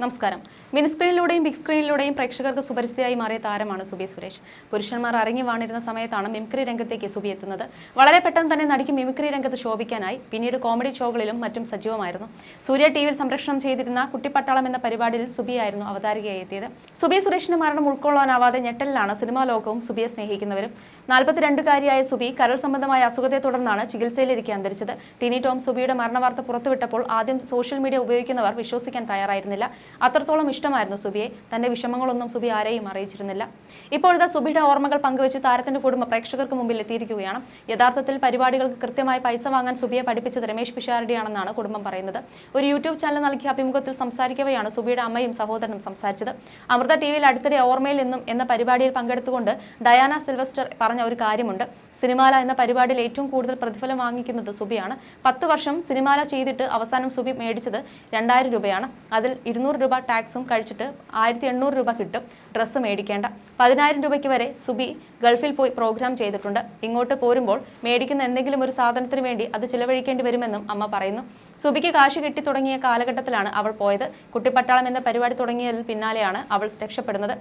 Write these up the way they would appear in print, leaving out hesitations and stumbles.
നമസ്കാരം. മിനിസ്ക്രീനിലൂടെയും ബിഗ് സ്ക്രീനിലൂടെയും പ്രേക്ഷകർക്ക് സുപരിചിതയായി മാറിയ താരമാണ് സുബി സുരേഷ്. പുരുഷന്മാർ അരങ്ങി വാണിരുന്ന സമയത്താണ് മിമിക്രി രംഗത്തേക്ക് സുബി എത്തുന്നത്. വളരെ പെട്ടെന്ന് തന്നെ നടിക്ക് മിമിക്രി രംഗത്ത് ശോഭിക്കാനായി. പിന്നീട് കോമഡി ഷോകളിലും മറ്റും സജീവമായിരുന്നു. സൂര്യ ടിവിയിൽ സംപ്രേഷണം ചെയ്തിരുന്ന കുട്ടിപ്പട്ടാളം എന്ന പരിപാടിയിൽ സുബിയായിരുന്നു അവതാരികയായി എത്തിയത്. സുബി സുരേഷിന്റെ മരണം ഉൾക്കൊള്ളാനാവാതെ ഞെട്ടലിലാണ് സിനിമാ ലോകവും സുബിയെ സ്നേഹിക്കുന്നവരും. 42-കാരിയായ സുബി കരൾ സംബന്ധമായ അസുഖത്തെ തുടർന്നാണ് ചികിത്സയിലിരിക്കെ അന്തരിച്ചത്. ടിനി ടോം സുബിയുടെ മരണവാർത്ത പുറത്തുവിട്ടപ്പോൾ ആദ്യം സോഷ്യൽ മീഡിയ ഉപയോഗിക്കുന്നവർ വിശ്വസിക്കാൻ തയ്യാറായിരുന്നില്ല. അത്രത്തോളം ഇഷ്ടമായിരുന്നു സുബിയെ. തന്റെ വിഷമങ്ങളൊന്നും സുബി ആരെയും അറിയിച്ചിരുന്നില്ല. ഇപ്പോഴത്തെ സുബിയുടെ ഓർമ്മകൾ പങ്കുവെച്ച് താരത്തിന്റെ കുടുംബം പ്രേക്ഷകർക്ക് മുമ്പിൽ എത്തിയിരിക്കുകയാണ്. യഥാർത്ഥത്തിൽ പരിപാടികൾക്ക് കൃത്യമായി പൈസ വാങ്ങാൻ സുബിയെ പഠിപ്പിച്ചത് രമേശ് പിഷാരടിയാണെന്നാണ് കുടുംബം പറയുന്നത്. ഒരു യൂട്യൂബ് ചാനൽ നൽകിയ അഭിമുഖത്തിൽ സംസാരിക്കവെയാണ് സുബിയുടെ അമ്മയും സഹോദരനും സംസാരിച്ചത്. അമൃത ടിവിയിൽ അടുത്തിടെ ഓർമ്മയിൽ നിന്നും എന്ന പരിപാടിയിൽ പങ്കെടുത്തുകൊണ്ട് ഡയാന സിൽവസ്റ്റർ പറഞ്ഞ ഒരു കാര്യമുണ്ട്. സിനിമാല എന്ന പരിപാടിയിൽ ഏറ്റവും കൂടുതൽ പ്രതിഫലം വാങ്ങിക്കുന്നത് സുബിയാണ്. 10 വർഷം സിനിമാല ചെയ്തിട്ട് അവസാനം സുബി മേടിച്ചത് 2000 രൂപയാണ്. അതിൽ 200 രൂപ ടാക്സും കഴിച്ചിട്ട് 1800 രൂപ കിട്ടും. ഡ്രസ്സ് മേടിക്കേണ്ട 10,000 രൂപയ്ക്ക് വരെ സുബി ഗൾഫിൽ പോയി പ്രോഗ്രാം ചെയ്തിട്ടുണ്ട്. ഇങ്ങോട്ട് പോരുമ്പോൾ മേടിക്കുന്ന എന്തെങ്കിലും ഒരു സാധനത്തിന് വേണ്ടി അത് ചിലവഴിക്കേണ്ടി വരുമെന്നും അമ്മ പറയുന്നു. സുബിക്ക് കാശ് കിട്ടി തുടങ്ങിയ കാലഘട്ടത്തിലാണ് അവൾ പോയത്. കുട്ടിപ്പട്ടാളം എന്ന പരിപാടി തുടങ്ങിയതിൽ പിന്നാലെയാണ് അവൾ രക്ഷപ്പെടുന്നത്.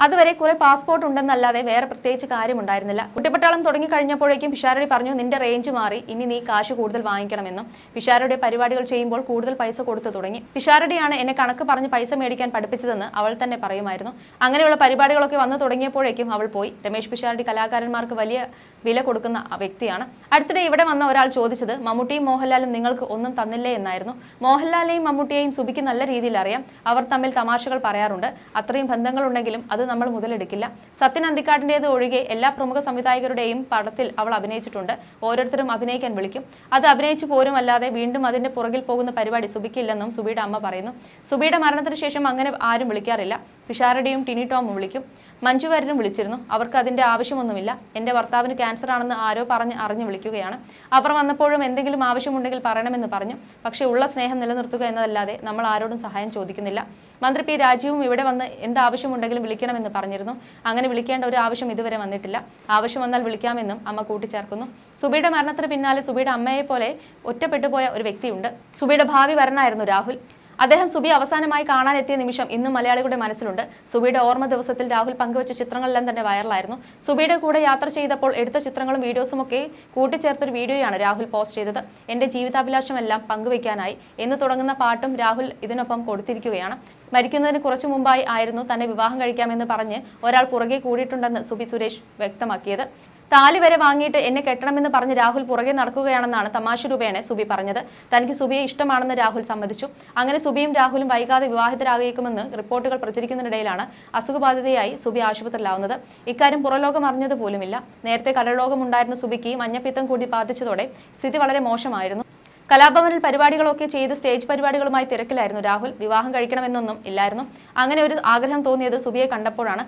അതുവരെ കുറെ പാസ്പോർട്ട് ഉണ്ടെന്നല്ലാതെ വേറെ പ്രത്യേകിച്ച് കാര്യമുണ്ടായിരുന്നില്ല. കുട്ടിപ്പട്ടാളം തുടങ്ങിക്കഴിഞ്ഞപ്പോഴേക്കും പിഷാരടി പറഞ്ഞു, നിന്റെ റേഞ്ച് മാറി, ഇനി നീ കാശ് കൂടുതൽ വാങ്ങിക്കണമെന്നും. പിഷാരടി പരിപാടികൾ ചെയ്യുമ്പോൾ കൂടുതൽ പൈസ കൊടുത്തു തുടങ്ങി. പിഷാരടിയാണ് എന്നെ കണക്ക് പറഞ്ഞ് പൈസ മേടിക്കാൻ പഠിപ്പിച്ചതെന്ന് അവൾ തന്നെ പറയുമായിരുന്നു. അങ്ങനെയുള്ള പരിപാടികളൊക്കെ വന്നു തുടങ്ങിയപ്പോഴേക്കും അവൾ പോയി. രമേശ് പിഷാരടി കലാകാരന്മാർക്ക് വലിയ വില കൊടുക്കുന്ന വ്യക്തിയാണ്. അടുത്തിടെ ഇവിടെ വന്ന ഒരാൾ ചോദിച്ചത്, മമ്മൂട്ടിയും മോഹൻലാലും നിങ്ങൾക്ക് ഒന്നും തന്നില്ലേ എന്നായിരുന്നു. മോഹൻലാലിനെയും മമ്മൂട്ടിയെയും സുബിക്ക് നല്ല രീതിയിൽ അറിയാം. അവർ തമ്മിൽ തമാശകൾ പറയാറുണ്ട്. അത്രയും ബന്ധങ്ങളുണ്ടെങ്കിലും അത് നമ്മൾ മുതലെടുക്കില്ല. സത്യൻ അന്തിക്കാടിൻ്റേത് ഒഴികെ എല്ലാ പ്രമുഖ സംവിധായകരുടെയും പടത്തിൽ അവൾ അഭിനയിച്ചിട്ടുണ്ട്. ഓരോരുത്തരും അഭിനയിക്കാൻ വിളിക്കും. അത് അഭിനയിച്ചു പോരുമല്ലാതെ വീണ്ടും അതിന്റെ പുറകിൽ പോകുന്ന പരിപാടി സുബിക്കില്ലെന്നും സുബിയുടെ അമ്മ പറയുന്നു. സുബിയുടെ മരണത്തിന് ശേഷം അങ്ങനെ ആരും വിളിക്കാറില്ല. പിഷാരടിയും ടിനി ടോമും വിളിക്കും. മഞ്ജു വാര്യരും വിളിച്ചിരുന്നു. അവർക്ക് അതിന്റെ ആവശ്യമൊന്നുമില്ല. എന്റെ ഭർത്താവിന് ക്യാൻസർ ആണെന്ന് ആരോ അറിഞ്ഞു വിളിക്കുകയാണ്. അവർ വന്നപ്പോഴും എന്തെങ്കിലും ആവശ്യമുണ്ടെങ്കിൽ പറയണമെന്ന് പറഞ്ഞു. പക്ഷേ ഉള്ള സ്നേഹം നിലനിർത്തുക എന്നതല്ലാതെ നമ്മൾ ആരോടും സഹായം ചോദിക്കുന്നില്ല. മന്ത്രി പി രാജീവും ഇവിടെ വന്ന് എന്ത് ആവശ്യമുണ്ടെങ്കിലും വിളിക്കണമെന്ന് പറഞ്ഞിരുന്നു. അങ്ങനെ വിളിക്കേണ്ട ഒരു ആവശ്യം ഇതുവരെ വന്നിട്ടില്ല. ആവശ്യം വന്നാൽ വിളിക്കാമെന്നും അമ്മ കൂട്ടിച്ചേർക്കുന്നു. സുബിയുടെ മരണത്തിന് പിന്നാലെ സുബിയുടെ അമ്മയെ പോലെ ഒറ്റപ്പെട്ടുപോയ ഒരു വ്യക്തിയുണ്ട്. സുബിയുടെ ഭാവി വരനായിരുന്നു രാഹുൽ. അദ്ദേഹം സുബി അവസാനമായി കാണാനെത്തിയ നിമിഷം ഇന്നും മലയാളികളുടെ മനസ്സിലുണ്ട്. സുബിയുടെ ഓർമ്മ ദിവസത്തിൽ രാഹുൽ പങ്കുവച്ച ചിത്രങ്ങളെല്ലാം തന്നെ വൈറലായിരുന്നു. സുബിയുടെ കൂടെ യാത്ര ചെയ്തപ്പോൾ എടുത്ത ചിത്രങ്ങളും വീഡിയോസും ഒക്കെ കൂട്ടിച്ചേർത്തൊരു വീഡിയോയാണ് രാഹുൽ പോസ്റ്റ് ചെയ്തത്. എന്റെ ജീവിതാഭിലാഷമെല്ലാം പങ്കുവയ്ക്കാനായി എന്ന് തുടങ്ങുന്ന പാട്ടും രാഹുൽ ഇതിനൊപ്പം കൊടുത്തിരിക്കുകയാണ്. മരിക്കുന്നതിന് കുറച്ചു മുമ്പായി ആയിരുന്നു തന്നെ വിവാഹം കഴിക്കാമെന്ന് പറഞ്ഞ് ഒരാൾ പുറകെ കൂടിയിട്ടുണ്ടെന്ന് സുബി സുരേഷ് വ്യക്തമാക്കിയത്. താലി വരെ വാങ്ങിയിട്ട് എന്നെ കെട്ടണമെന്ന് പറഞ്ഞ് രാഹുൽ പുറകെ നടക്കുകയാണെന്നാണ് തമാശ രൂപേണ സുബി പറഞ്ഞത്. തനിക്ക് സുബിയെ ഇഷ്ടമാണെന്ന് രാഹുൽ സമ്മതിച്ചു. അങ്ങനെ സുബിയും രാഹുലും വൈകാതെ വിവാഹിതരാകുമെന്ന് റിപ്പോർട്ടുകൾ പ്രചരിക്കുന്നതിനിടയിലാണ് അസുഖബാധിതയായി സുബി ആശുപത്രിയിലാവുന്നത്. ഇക്കാര്യം പുറലോകം അറിഞ്ഞത് പോലുമില്ല. നേരത്തെ കരളോഗമുണ്ടായിരുന്ന സുബിക്ക് മഞ്ഞപ്പിത്തം കൂടി ബാധിച്ചതോടെ സ്ഥിതി വളരെ മോശമായിരുന്നു. കലാഭവനിൽ പരിപാടികളൊക്കെ ചെയ്ത് സ്റ്റേജ് പരിപാടികളുമായി തിരക്കിലായിരുന്നു രാഹുൽ. വിവാഹം കഴിക്കണമെന്നൊന്നും ഇല്ലായിരുന്നു. അങ്ങനെ ഒരു ആഗ്രഹം തോന്നിയത് സുബിയെ കണ്ടപ്പോഴാണ്.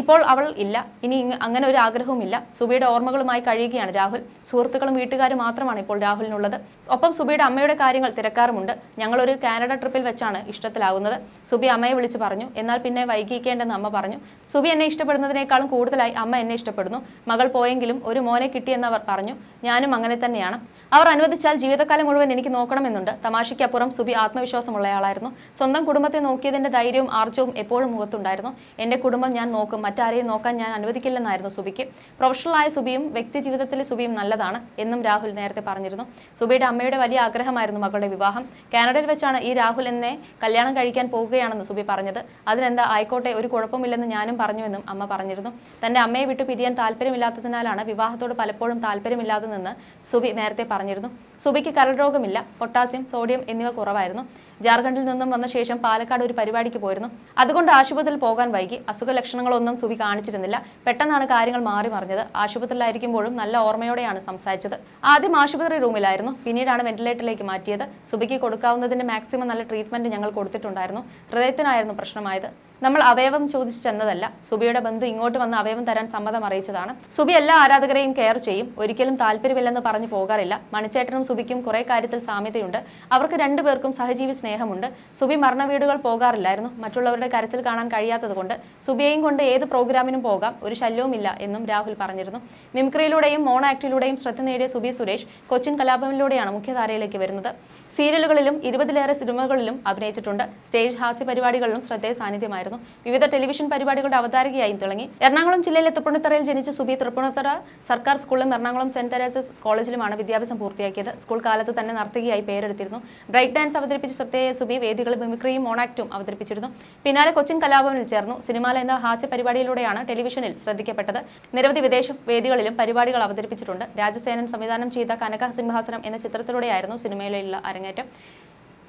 ഇപ്പോൾ അവൾ ഇല്ല. ഇനി അങ്ങനെ ഒരു ആഗ്രഹവുമില്ല. സുബിയുടെ ഓർമ്മകളുമായി കഴിയുകയാണ് രാഹുൽ. സുഹൃത്തുക്കളും വീട്ടുകാരും മാത്രമാണ് ഇപ്പോൾ രാഹുലിനുള്ളത്. ഒപ്പം സുബിയുടെ അമ്മയുടെ കാര്യങ്ങൾ തിരക്കാറുമുണ്ട്. ഞങ്ങളൊരു കാനഡ ട്രിപ്പിൽ വെച്ചാണ് ഇഷ്ടത്തിലാകുന്നത്. സുബി അമ്മയെ വിളിച്ച് പറഞ്ഞു. എന്നാൽ പിന്നെ വൈകിക്കേണ്ടെന്ന് അമ്മ പറഞ്ഞു. സുബി എന്നെ ഇഷ്ടപ്പെടുന്നതിനേക്കാളും കൂടുതലായി അമ്മ എന്നെ ഇഷ്ടപ്പെടുന്നു. മകൾ പോയെങ്കിലും ഒരു മോനെ കിട്ടിയെന്നവർ പറഞ്ഞു. ഞാനും അങ്ങനെ തന്നെയാണ്. അവർ അനുവദിച്ചാൽ ജീവിതകാലം മുഴുവൻ എനിക്ക് നോക്കണമെന്നുണ്ട്. തമാശയ്ക്കപ്പുറം സുബി ആത്മവിശ്വാസമുള്ളയാളായിരുന്നു. സ്വന്തം കുടുംബത്തെ നോക്കിയതിന്റെ ധൈര്യവും ആർജവും എപ്പോഴും മുഖത്തുണ്ടായിരുന്നു. എന്റെ കുടുംബം ഞാൻ നോക്കും, മറ്റാരെയും നോക്കാൻ ഞാൻ അനുവദിക്കില്ലെന്നായിരുന്നു സുബിക്ക്. പ്രൊഫഷണലായ സുബിയും വ്യക്തി ജീവിതത്തിലെ സുബിയും നല്ലതാണ് എന്നും രാഹുൽ നേരത്തെ പറഞ്ഞിരുന്നു. സുബിയുടെ അമ്മയുടെ വലിയ ആഗ്രഹമായിരുന്നു മകളുടെ വിവാഹം. കാനഡയിൽ വെച്ചാണ് ഈ രാഹുൽ എന്നെ കല്യാണം കഴിക്കാൻ പോകുകയാണെന്ന് സുബി പറഞ്ഞത്. അതിനെന്താ, ആയിക്കോട്ടെ, ഒരു കുഴപ്പമില്ലെന്ന് ഞാനും പറഞ്ഞുവെന്നും അമ്മ പറഞ്ഞിരുന്നു. തന്റെ അമ്മയെ വിട്ടു പിരിയാൻ താല്പര്യമില്ലാത്തതിനാലാണ് വിവാഹത്തോട് പലപ്പോഴും താല്പര്യമില്ലാത്തതെന്ന് സുബി നേരത്തെ പറഞ്ഞിരുന്നു. സുബിക്ക് കരൾ രോഗമില്ല. പൊട്ടാസ്യം, സോഡിയം എന്നിവ കുറവായിരുന്നു. ജാർഖണ്ഡിൽ നിന്നും വന്ന ശേഷം പാലക്കാട് ഒരു പരിപാടിക്ക് പോയിരുന്നു. അതുകൊണ്ട് ആശുപത്രിയിൽ പോകാൻ വൈകി. അസുഖ ലക്ഷണങ്ങളൊന്നും സുബി കാണിച്ചിരുന്നില്ല. പെട്ടെന്നാണ് കാര്യങ്ങൾ മാറി മറിഞ്ഞത്. ആശുപത്രിയിലായിരിക്കുമ്പോഴും നല്ല ഓർമ്മയോടെയാണ് സംസാരിച്ചത്. ആദ്യം ആശുപത്രി റൂമിലായിരുന്നു, പിന്നീടാണ് വെന്റിലേറ്ററിലേക്ക് മാറ്റിയത്. സുബിക്ക് കൊടുക്കാവുന്നതിന്റെ മാക്സിമം നല്ല ട്രീറ്റ്മെന്റ് ഞങ്ങൾ കൊടുത്തിട്ടുണ്ടായിരുന്നു. ഹൃദയത്തിനായിരുന്നു പ്രശ്നമായത്. നമ്മൾ അവയവം ചോദിച്ചു ചെന്നതല്ല. സുബിയുടെ ബന്ധു ഇങ്ങോട്ട് വന്ന് അവയവം തരാൻ സമ്മതം അറിയിച്ചതാണ്. സുബി എല്ലാ ആരാധകരെയും കെയർ ചെയ്യും, ഒരിക്കലും താല്പര്യമില്ലെന്ന് പറഞ്ഞു പോകാറില്ല. മണിച്ചേട്ടനും സുബിക്കും കുറെ കാര്യത്തിൽ സാമ്യതയുണ്ട്. അവർക്ക് രണ്ടുപേർക്കും സഹജീവി സ്നേഹമുണ്ട്. സുബി മരണവീടുകൾ പോകാറില്ലായിരുന്നു. മറ്റുള്ളവരുടെ കരച്ചിൽ കാണാൻ കഴിയാത്തതുകൊണ്ട് സുബിയെയും കൊണ്ട് ഏത് പ്രോഗ്രാമിനും പോകാം, ഒരു ശല്യവുമില്ല എന്നും രാഹുൽ പറഞ്ഞിരുന്നു. മിമിക്രിയിലൂടെയും മോണോ ആക്ടിലൂടെയും ശ്രദ്ധ നേടിയ സുബി സുരേഷ് കൊച്ചിൻ കലാഭവനിലൂടെയാണ് മുഖ്യധാരയിലേക്ക് വരുന്നത്. സീരിയലുകളിലും 20ലേറെ സിനിമകളിലും അഭിനയിച്ചിട്ടുണ്ട്. സ്റ്റേജ് ഹാസ്യ പരിപാടികളിലും ശ്രദ്ധേയ സാന്നിധ്യമായിരുന്നു. വിവിധ ടെലിവിഷൻ പരിപാടികളുടെ അവതാരകയായും തിളങ്ങി. എറണാകുളം ജില്ലയിലെ തൃപ്പൂണിത്തറയിൽ ജനിച്ച സുബി തൃപ്പൂണിത്തറ സർക്കാർ സ്കൂളിലും എറണാകുളം സെന്റ് തെരേസസ് കോളേജിലുമാണ് വിദ്യാഭ്യാസം പൂർത്തിയാക്കിയത്. സ്കൂൾ കാലത്ത് തന്നെ നർത്തകിയായി പേരെടുത്തിരുന്നു. ബ്രേക്ക് ഡാൻസ് അവതരിപ്പിച്ച ശ്രദ്ധേയ സുബി വേദികളിൽ മിമിക്രിയും മോണാക്റ്റും അവതരിപ്പിച്ചിരുന്നു. പിന്നാലെ കൊച്ചിൻ കലാഭവനിൽ ചേർന്നു. സിനിമാല എന്ന ഹാസ്യ പരിപാടിയിലൂടെയാണ് ടെലിവിഷനിൽ ശ്രദ്ധിക്കപ്പെട്ടത്. നിരവധി വിദേശ വേദികളിലും പരിപാടികൾ അവതരിപ്പിച്ചിട്ടുണ്ട്. രാജസേനൻ സംവിധാനം ചെയ്ത കനക സിംഹാസനം എന്ന ചിത്രത്തിലൂടെയായിരുന്നു സിനിമയിലുള്ള അരങ്ങേറ്റം.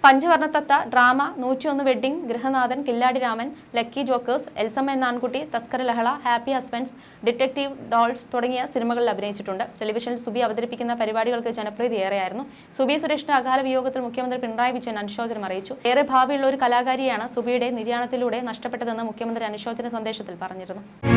Panchavarnathatha, drama, 101 wedding, Grihanathan, Killadi Raman, lucky jokers, Elsamma Enna Aankutty, Thaskara ലഹള, ഹാപ്പി ഹസ്ബൻഡ്സ്, ഡിറ്റക്റ്റീവ് ഡോൾസ് തുടങ്ങിയ സിനിമകളിൽ അഭിനയിച്ചിട്ടുണ്ട്. ടെലിവിഷനിൽ സുബി അവതരിപ്പിക്കുന്ന പരിപാടികൾക്ക് ജനപ്രീതി ഏറെയായിരുന്നു. സുബി സുരേഷിന്റെ അകാല വിയോഗത്തിൽ മുഖ്യമന്ത്രി പിണറായി വിജയൻ അനുശോചനം അറിയിച്ചു. ഏറെ ഭാവിയുള്ള ഒരു കലാകാരിയാണ് സുബിയുടെ നിര്യാണത്തിലൂടെ നഷ്ടപ്പെട്ടതെന്ന് മുഖ്യമന്ത്രി അനുശോചന സന്ദേശത്തിൽ പറഞ്ഞിരുന്നു.